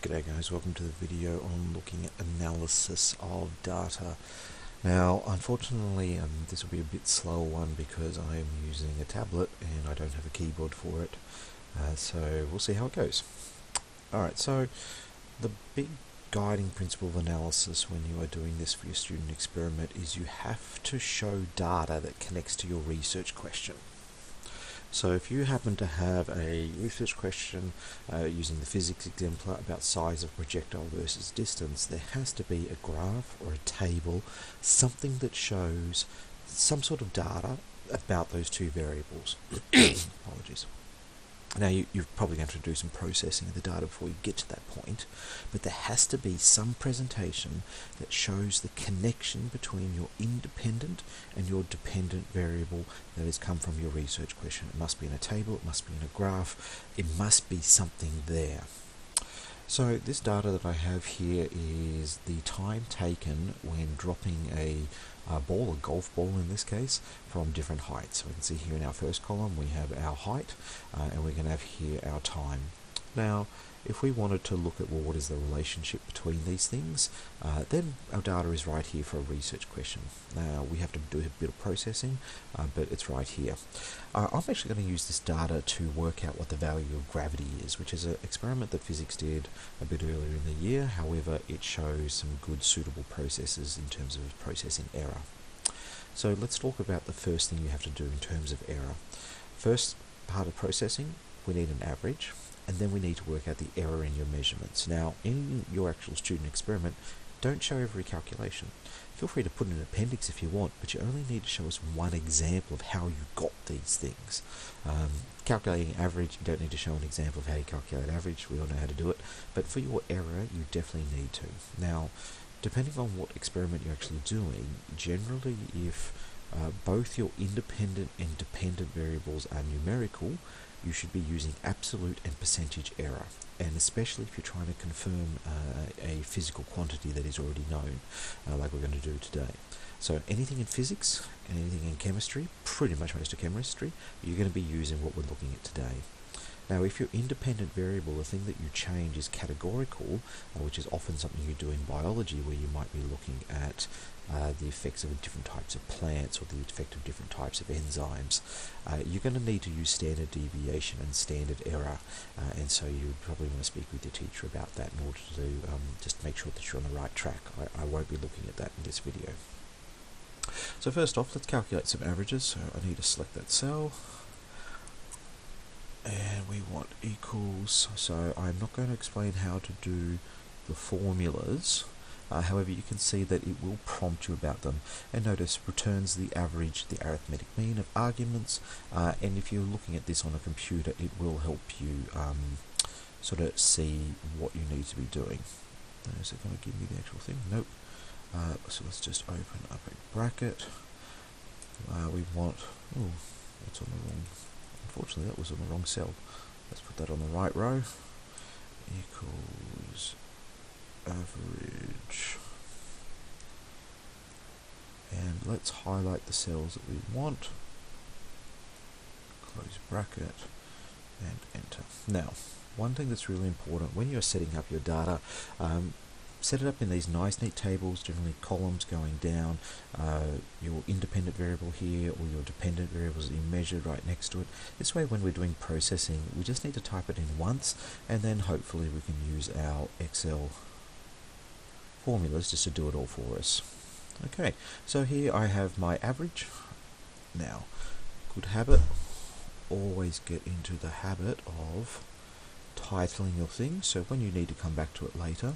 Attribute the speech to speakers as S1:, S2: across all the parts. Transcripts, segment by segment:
S1: G'day guys, welcome to the video on looking at analysis of data. Now unfortunately this will be a bit slower one because I am using a tablet and I don't have a keyboard for it, so we'll see how it goes. Alright, so the big guiding principle of analysis when you are doing this for your student experiment is you have to show data that connects to your research question. So if you happen to have a research question using the physics exemplar about size of projectile versus distance, there has to be a graph or a table, something that shows some sort of data about those two variables. Apologies. Now you're probably going to do some processing of the data before you get to that point, but there has to be some presentation that shows the connection between your independent and your dependent variable that has come from your research question. It must be in a table, it must be in a graph, it must be something there. So this data that I have here is the time taken when dropping a ball, a golf ball in this case, from different heights. So we can see here in our first column we have our height and we're going to have here our time. Now if we wanted to look at, well, what is the relationship between these things, then our data is right here for a research question. Now we have to do a bit of processing, but it's right here. I'm actually going to use this data to work out what the value of gravity is, which is an experiment that physics did a bit earlier in the year. However, it shows some good suitable processes in terms of processing error. So let's talk about the first thing you have to do in terms of error. First part of processing, we need an average, and then we need to work out the error in your measurements. Now, in your actual student experiment, don't show every calculation. Feel free to put in an appendix if you want, but you only need to show us one example of how you got these things. Calculating average, you don't need to show an example of how you calculate average. We all know how to do it. But for your error, you definitely need to. Now, depending on what experiment you're actually doing, generally if both your independent and dependent variables are numerical, you should be using absolute and percentage error, and especially if you're trying to confirm a physical quantity that is already known, like we're going to do today. So anything in physics, anything in chemistry, pretty much most of chemistry, you're going to be using what we're looking at today. Now if your independent variable, the thing that you change is categorical, which is often something you do in biology where you might be looking at the effects of different types of plants or the effect of different types of enzymes, you're going to need to use standard deviation and standard error, and so you probably want to speak with your teacher about that in order to just make sure that you're on the right track. I won't be looking at that in this video. So first off, let's calculate some averages. So I need to select that cell, and we want equals. So I'm not going to explain how to do the formulas. However, you can see that it will prompt you about them, and notice returns the average, the arithmetic mean of arguments, and if you're looking at this on a computer, it will help you sort of see what you need to be doing. Is it going to give me the actual thing? Nope. So let's just open up a bracket. We want, oh, that's on the wrong, unfortunately that was on the wrong cell. Let's put that on the right row. Equals average, and let's highlight the cells that we want, close bracket, and enter. Now, one thing that's really important when you're setting up your data, set it up in these nice neat tables, generally columns going down, your independent variable here or your dependent variables that you measured right next to it. This way when we're doing processing, we just need to type it in once, and then hopefully we can use our Excel formulas just to do it all for us. Okay, so here I have my average. Now, good habit, always get into the habit of titling your things, so when you need to come back to it later,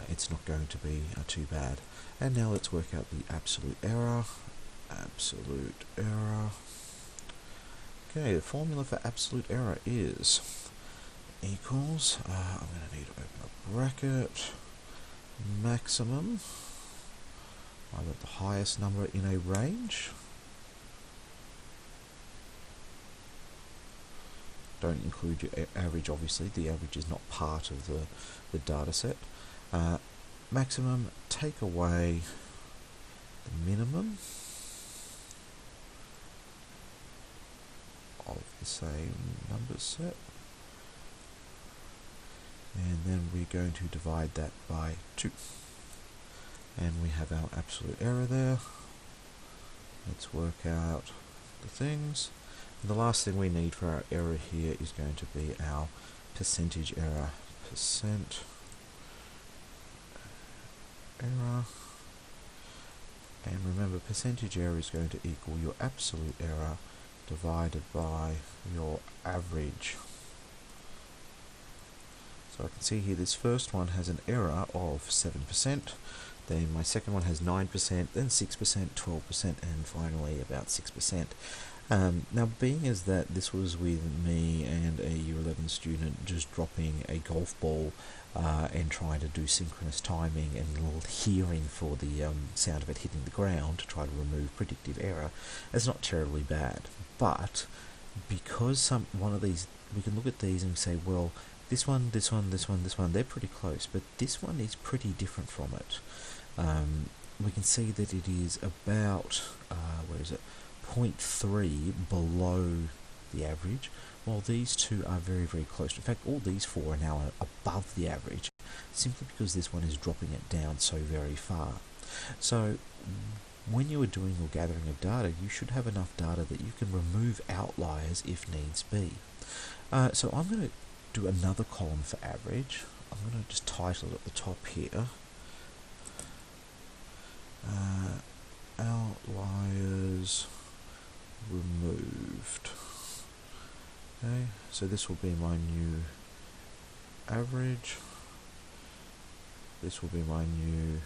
S1: it's not going to be too bad. And now let's work out the absolute error. Absolute error. Okay, the formula for absolute error is equals, I'm going to need to open a bracket, maximum, I got the highest number in a range. Don't include your average, obviously, the average is not part of the data set. Maximum, take away the minimum of the same number set. and then we're going to divide that by 2. And we have our absolute error there. Let's work out the things. And the last thing we need for our error here is going to be our percentage error. Percent error. And remember, percentage error is going to equal your absolute error divided by your average. So I can see here this first one has an error of 7%, then my second one has 9%, then 6%, 12%, and finally about 6%. Now, being as that this was with me and a Year 11 student just dropping a golf ball and trying to do synchronous timing and hearing for the sound of it hitting the ground to try to remove predictive error, it's not terribly bad. But because one of these, we can look at these and say, well, this one, they're pretty close, but this one is pretty different from it. We can see that it is about, 0.3 below the average, while these two are very, very close. In fact, all these four are now above the average, simply because this one is dropping it down so very far. So when you are doing your gathering of data, you should have enough data that you can remove outliers if needs be. So I'm going to do another column for average. I'm going to just title it at the top here. Outliers removed. Okay, so this will be my new average. This will be my new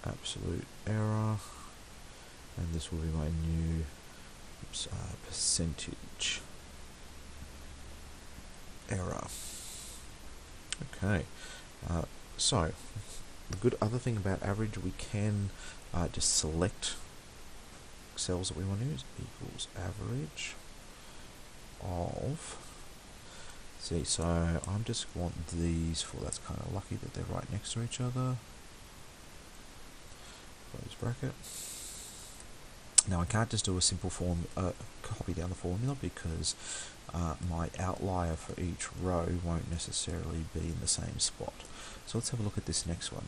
S1: absolute error, and this will be my new percentage error. Okay, so the good other thing about average, we can just select cells that we want to use, equals average of, see, so I'm just want these four. That's kind of lucky that they're right next to each other. Close bracket. Now I can't just do a simple copy down the formula, because my outlier for each row won't necessarily be in the same spot. So let's have a look at this next one.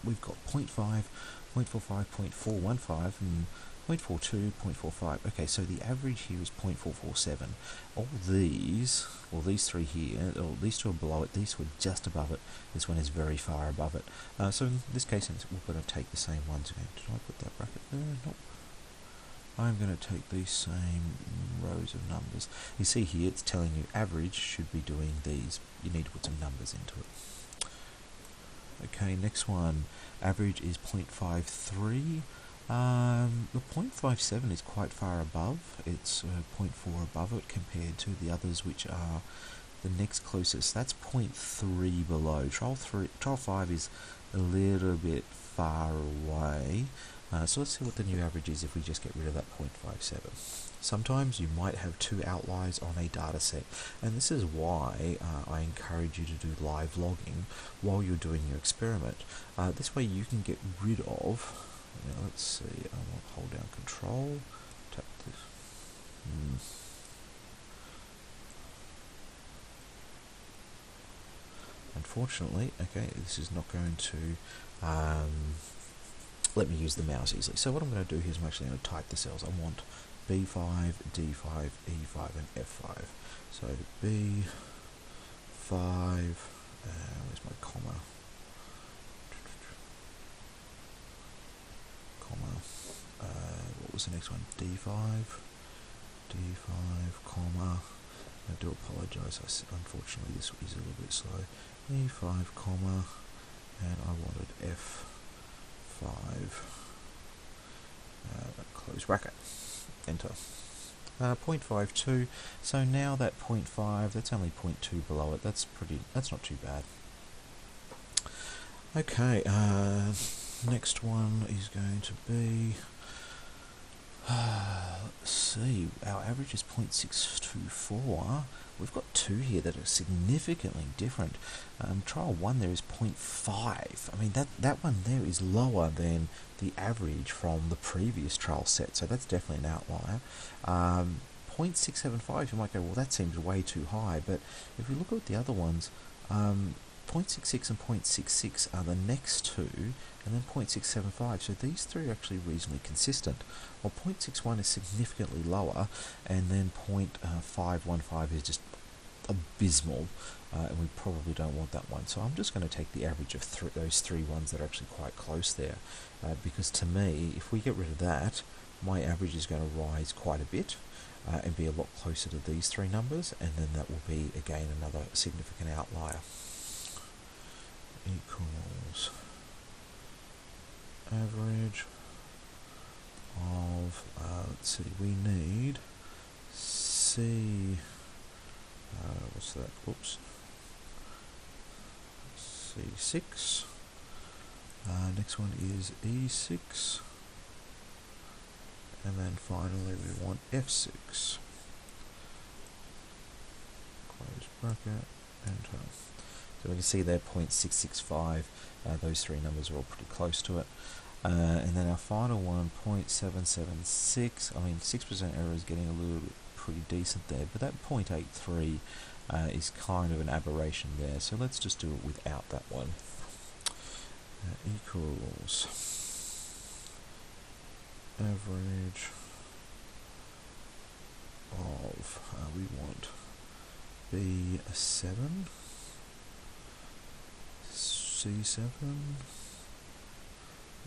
S1: We've got 0.5, 0.45, 0.415, and 0.42, 0.45. Okay, so the average here is 0.447. All these, well, these three here, these two are below it, these two are just above it, this one is very far above it. So in this case, we're going to take the same ones again. Did I put that bracket there? Nope. I'm going to take these same rows of numbers. You see here, it's telling you average should be doing these. You need to put some numbers into it. Okay, next one. Average is 0.53. The 0.57 is quite far above. It's 0.4 above it compared to the others, which are the next closest. That's 0.3 below. Trial 5 is a little bit far away. So let's see what the new average is if we just get rid of that 0.57. Sometimes you might have two outliers on a data set, and this is why I encourage you to do live logging while you're doing your experiment. This way you can get rid of, let's see, I will hold down Control, tap this. Unfortunately, okay, this is not going to let me use the mouse easily. So what I'm going to do here is I'm actually going to type the cells. I want B5, D5, E5, and F5. So B5, where's my comma? What was the next one? D5, comma. I do apologise, unfortunately this is a little bit slow. E5, comma, and I wanted F5, close bracket, enter. 0.52, so now that 0.5, that's only 0.2 below it, that's not too bad. Okay, next one is going to be, let's see, our average is 0.624. We've got two here that are significantly different. Trial 1 there is 0.5. I mean, that one there is lower than the average from the previous trial set, so that's definitely an outlier. 0.675, you might go, well, that seems way too high, but if we look at the other ones, 0.66 and 0.66 are the next two, and then 0.675, so these three are actually reasonably consistent. While 0.61 is significantly lower, and then 0.515 is just abysmal, and we probably don't want that one. So I'm just going to take the average of those three ones that are actually quite close there, because to me, if we get rid of that, my average is going to rise quite a bit and be a lot closer to these three numbers, and then that will be again another significant outlier. Equals average of, let's see, we need C, what's that, whoops, C6, next one is E6, and then finally we want F6, close bracket, enter. So we can see there 0.665, those three numbers are all pretty close to it. And then our final one, 0.776, I mean 6% error is getting a little bit pretty decent there, but that 0.83 is kind of an aberration there, so let's just do it without that one. Equals average of, we want B7, C7,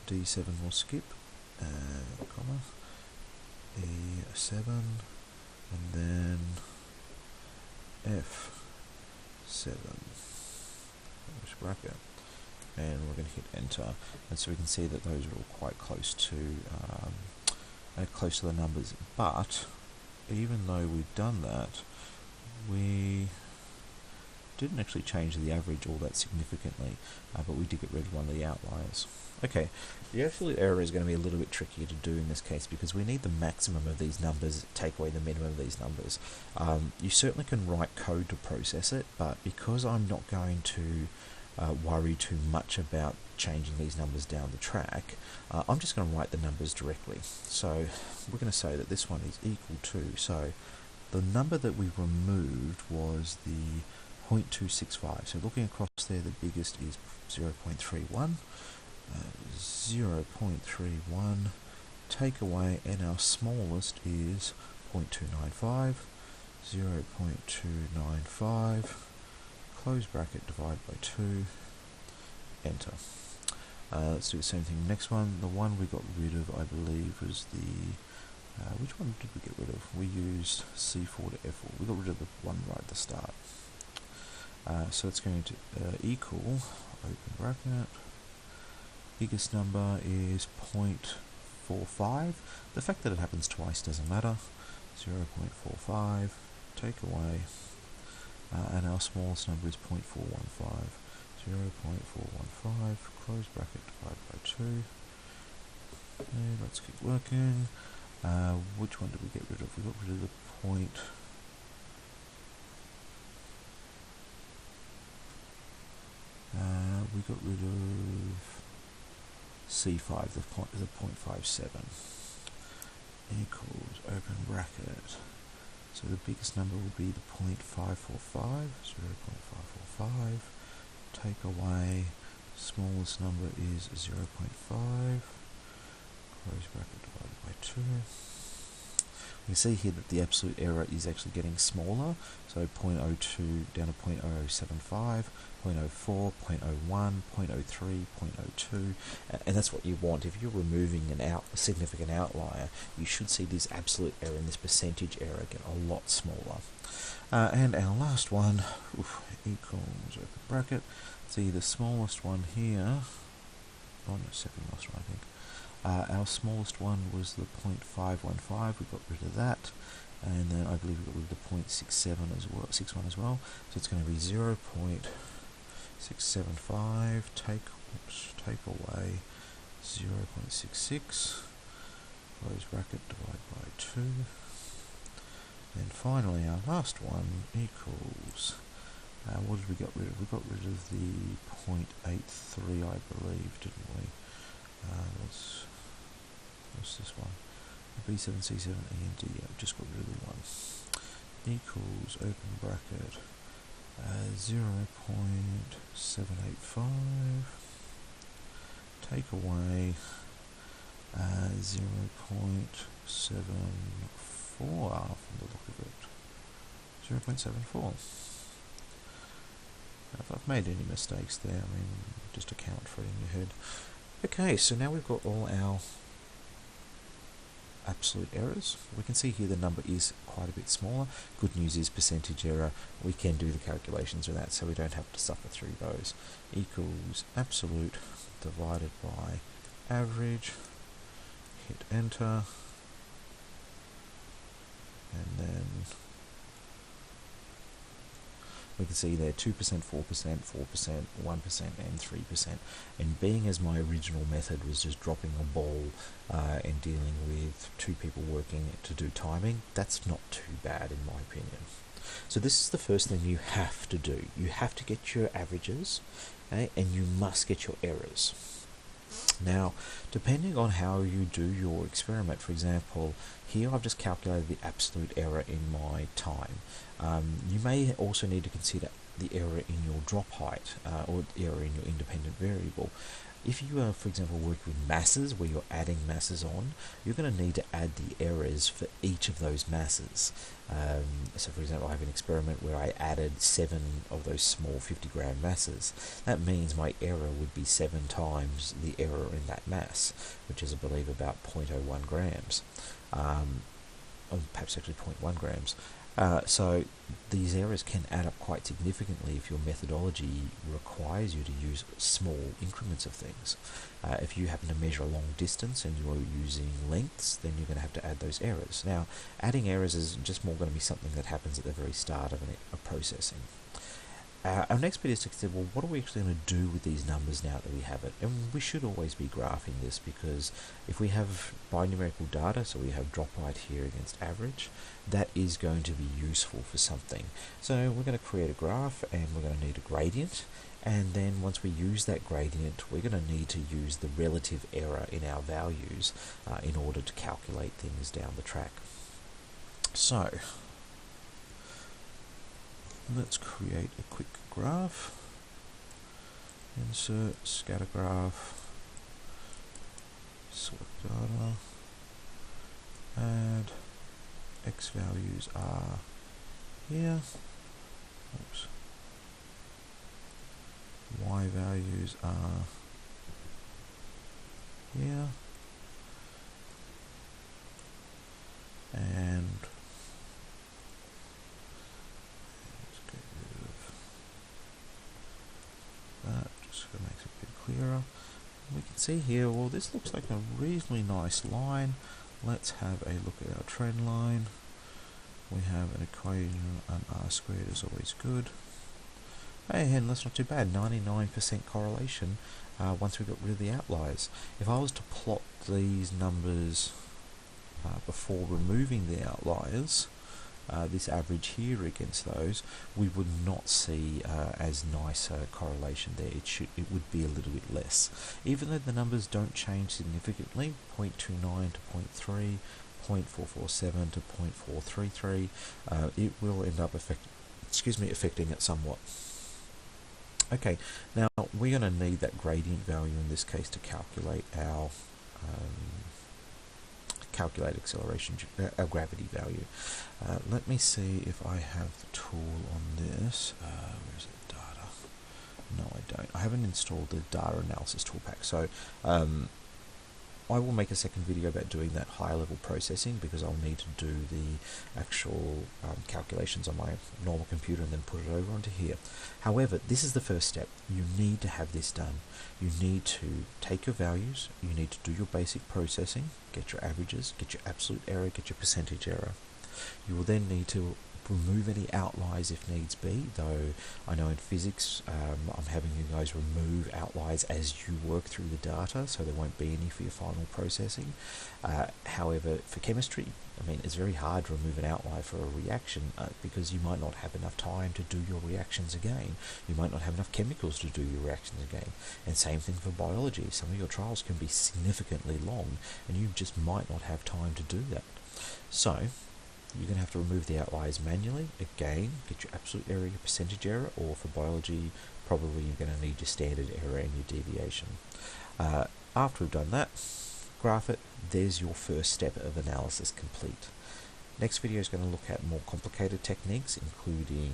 S1: D7 will skip, comma, E7, and then F7, close bracket, and we're going to hit enter, and so we can see that those are all quite close to the numbers. But even though we've done that, we didn't actually change the average all that significantly, but we did get rid of one of the outliers. Okay, the absolute error is going to be a little bit trickier to do in this case because we need the maximum of these numbers, take away the minimum of these numbers. You certainly can write code to process it, but because I'm not going to worry too much about changing these numbers down the track, I'm just going to write the numbers directly. So we're going to say that this one is equal to, so the number that we removed was the 0.265. So looking across there, the biggest is 0.31, 0.31, take away, and our smallest is 0.295, 0.295, close bracket, divide by 2, enter. Let's do the same thing. Next one, the one we got rid of, I believe, was the, which one did we get rid of? We used C4 to F4. We got rid of the one right at the start. So it's going to equal, open bracket, biggest number is 0.45. The fact that it happens twice doesn't matter. 0.45, take away, and our smallest number is 0.415. 0.415, close bracket, divide by 2. Okay, let's keep working. Which one did we get rid of? We got rid of the point. We got rid of C5, the 0.57, equals, open bracket. So the biggest number will be the 0.545, 0.545, take away, smallest number is 0.5, close bracket, divided by 2. We see here that the absolute error is actually getting smaller, so 0.02 down to 0.0075, 0.04, 0.01, 0.03, 0.02, and that's what you want. If you're removing a significant outlier, you should see this absolute error and this percentage error get a lot smaller. And our last one, equals, open bracket, see the smallest one here, oh no, second last one I think. Our smallest one was the 0.515, we got rid of that, and then I believe we got rid of the 0.67 as well, 61 as well, so it's going to be 0.675, take away 0.66, close bracket, divide by 2, and finally our last one equals, what did we get rid of? We got rid of the 0.83 I believe, didn't we? What's this one? B7, C7, E and D. I've just got rid of the 1. Equals, open bracket, 0.785. Take away 0.74 from the look of it. 0.74. If I've made any mistakes there, I mean, just account for it in your head. Okay, so now we've got all our absolute errors. We can see here the number is quite a bit smaller. Good news is percentage error. We can do the calculations with that, so we don't have to suffer through those. Equals absolute divided by average. Hit enter. And then we can see there 2%, 4%, 4%, 1% and 3%. And being as my original method was just dropping a ball and dealing with 2 people working to do timing, that's not too bad in my opinion. So this is the first thing you have to do. You have to get your averages, okay, and you must get your errors. Now, depending on how you do your experiment, for example, here I've just calculated the absolute error in my time. You may also need to consider the error in your drop height or the error in your independent variable. If you are, for example, working with masses where you're adding masses on, you're going to need to add the errors for each of those masses. So for example, I have an experiment where I added 7 of those small 50-gram masses. That means my error would be 7 times the error in that mass, which is, I believe, about 0.01 grams. Or perhaps actually 0.1 grams. So these errors can add up quite significantly if your methodology requires you to use small increments of things. If you happen to measure a long distance and you're using lengths, then you're going to have to add those errors. Now, adding errors is just more going to be something that happens at the very start of a processing. Our next bit is to consider, well, what are we actually going to do with these numbers now that we have it? And we should always be graphing this, because if we have binumerical data, so we have drop height here against average, that is going to be useful for something. So we're going to create a graph, and we're going to need a gradient, and then once we use that gradient, we're going to need to use the relative error in our values in order to calculate things down the track. So let's create a quick graph. Insert scatter graph, select data, add x values are here, oops, y values are here, and just to make it a bit clearer. We can see here, well, this looks like a reasonably nice line. Let's have a look at our trend line. We have an equation, an r squared is always good. Hey, and that's not too bad, 99% correlation once we got rid of the outliers. If I was to plot these numbers before removing the outliers, this average here against those, we would not see as nice a correlation there. It would be a little bit less. Even though the numbers don't change significantly, 0.29 to 0.3, 0.447 to 0.433, it will end up affecting it somewhat. Okay, now we're going to need that gradient value in this case to calculate our acceleration, our gravity value. Let me see if I have the tool on this. Where's the data? No, I don't. I haven't installed the data analysis toolpack, so I will make a second video about doing that higher level processing, because I'll need to do the actual calculations on my normal computer and then put it over onto here. However, this is the first step. You need to have this done. You need to take your values, you need to do your basic processing, get your averages, get your absolute error, get your percentage error. You will then need to remove any outliers if needs be, though I know in physics I'm having you guys remove outliers as you work through the data, so there won't be any for your final processing. However, for chemistry, I mean, it's very hard to remove an outlier for a reaction because you might not have enough time to do your reactions again. You might not have enough chemicals to do your reactions again. And same thing for biology. Some of your trials can be significantly long, and you just might not have time to do that. So you're going to have to remove the outliers manually. Again, get your absolute error, your percentage error, or for biology, probably you're going to need your standard error and your deviation. After we've done that, graph it. There's your first step of analysis complete. Next video is going to look at more complicated techniques, including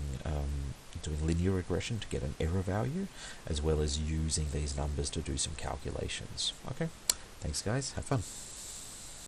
S1: doing linear regression to get an error value, as well as using these numbers to do some calculations. Okay, thanks guys, have fun.